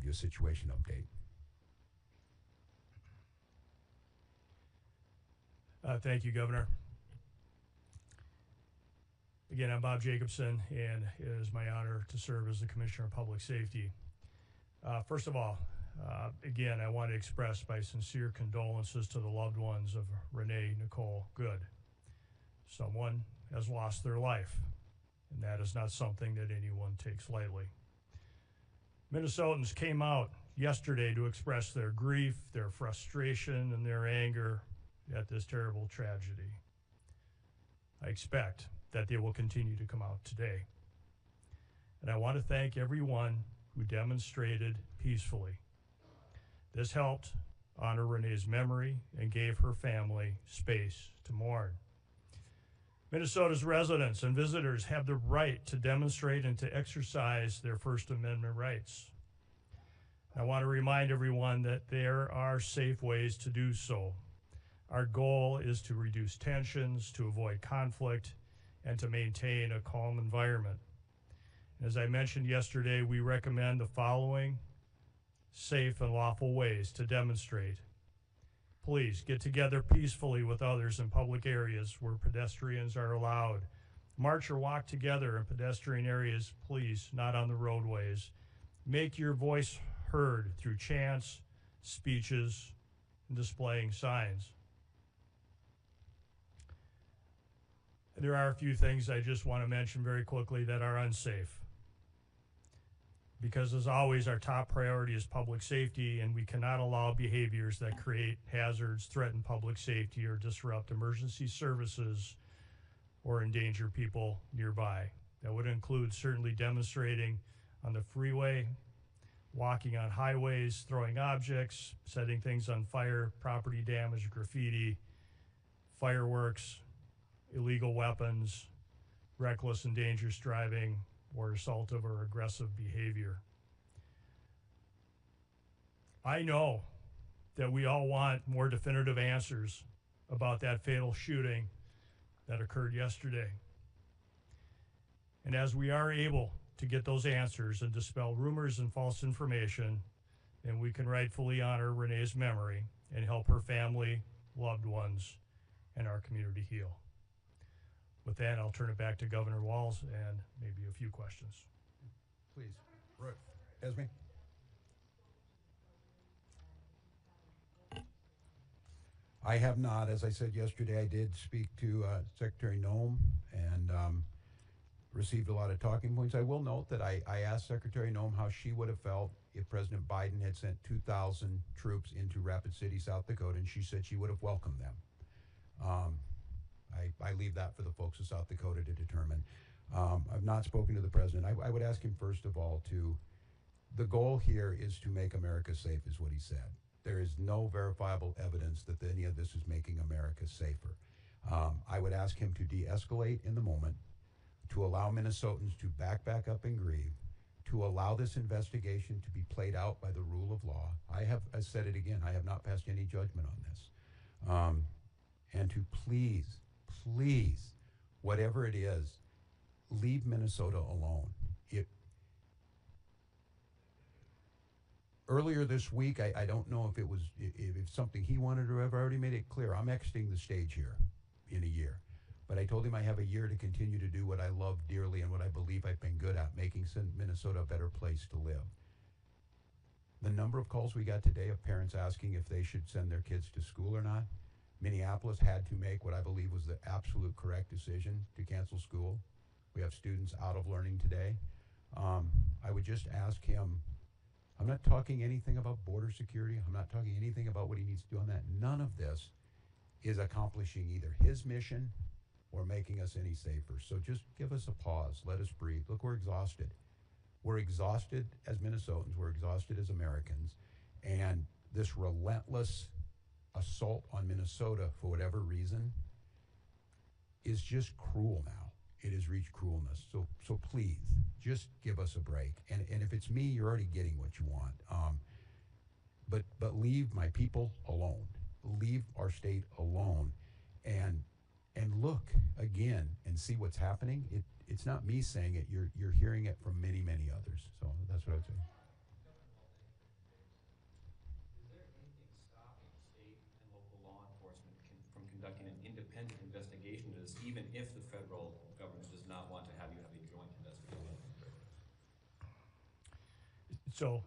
you a situation update. Thank you, Governor. Again, I'm Bob Jacobson, and it is my honor to serve as the Commissioner of Public Safety. First of all, again, I want to express my sincere condolences to the loved ones of Renee Good. Someone has lost their life, and that is not something that anyone takes lightly. Minnesotans came out yesterday to express their grief, their frustration, and their anger at this terrible tragedy. I expect that they will continue to come out today. And I want to thank everyone who demonstrated peacefully. This helped honor Renee's memory and gave her family space to mourn. Minnesota's residents and visitors have the right to demonstrate and to exercise their First Amendment rights. I want to remind everyone that there are safe ways to do so. Our goal is to reduce tensions, to avoid conflict, and to maintain a calm environment. As I mentioned yesterday, we recommend the following safe and lawful ways to demonstrate. Please get together peacefully with others in public areas where pedestrians are allowed. March or walk together in pedestrian areas, please, not on the roadways. Make your voice heard through chants, speeches, and displaying signs. There are a few things I just want to mention very quickly that are unsafe. Because as always, our top priority is public safety, and we cannot allow behaviors that create hazards, threaten public safety, or disrupt emergency services or endanger people nearby. That would include certainly demonstrating on the freeway, walking on highways, throwing objects, setting things on fire, property damage, graffiti, fireworks, illegal weapons, reckless and dangerous driving, or assaultive or aggressive behavior. I know that we all want more definitive answers about that fatal shooting that occurred yesterday. And as we are able to get those answers and dispel rumors and false information, then we can rightfully honor Renee's memory and help her family, loved ones, and our community heal. With that, I'll turn it back to Governor Walz and maybe a few questions. Please. Right. Esme? I have not. As I said yesterday, I did speak to Secretary Noem and received a lot of talking points. I will note that I asked Secretary Noem how she would have felt if President Biden had sent 2,000 troops into Rapid City, South Dakota, and she said she would have welcomed them. I leave that for the folks of South Dakota to determine. I've not spoken to the president. I would ask him, first of all, the goal here is to make America safe, is what he said. There is no verifiable evidence that any of this is making America safer. I would ask him to de-escalate in the moment, to allow Minnesotans to back up and grieve, to allow this investigation to be played out by the rule of law. I said it again, I have not passed any judgment on this. And to please, whatever it is, leave Minnesota alone. Earlier this week, I don't know if it was if something he wanted or I've already made it clear. I'm exiting the stage here in a year. But I told him I have a year to continue to do what I love dearly and what I believe I've been good at, making Minnesota a better place to live. The number of calls we got today of parents asking if they should send their kids to school or not. Minneapolis had to make what I believe was the absolute correct decision to cancel school. We have students out of learning today. I would just ask him, I'm not talking anything about border security. I'm not talking anything about what he needs to do on that. None of this is accomplishing either his mission or making us any safer. So just give us a pause. Let us breathe. Look, we're exhausted. We're exhausted as Minnesotans. We're exhausted as Americans. And this relentless assault on Minnesota, for whatever reason, is just cruel now. It has reached cruelness. So please, just give us a break. And if it's me, you're already getting what you want. But leave my people alone. Leave our state alone. And look again and see what's happening. It's not me saying it. You're hearing it from many, many others. So that's what I would say. if the federal government does not want to have you have a joint investigation? So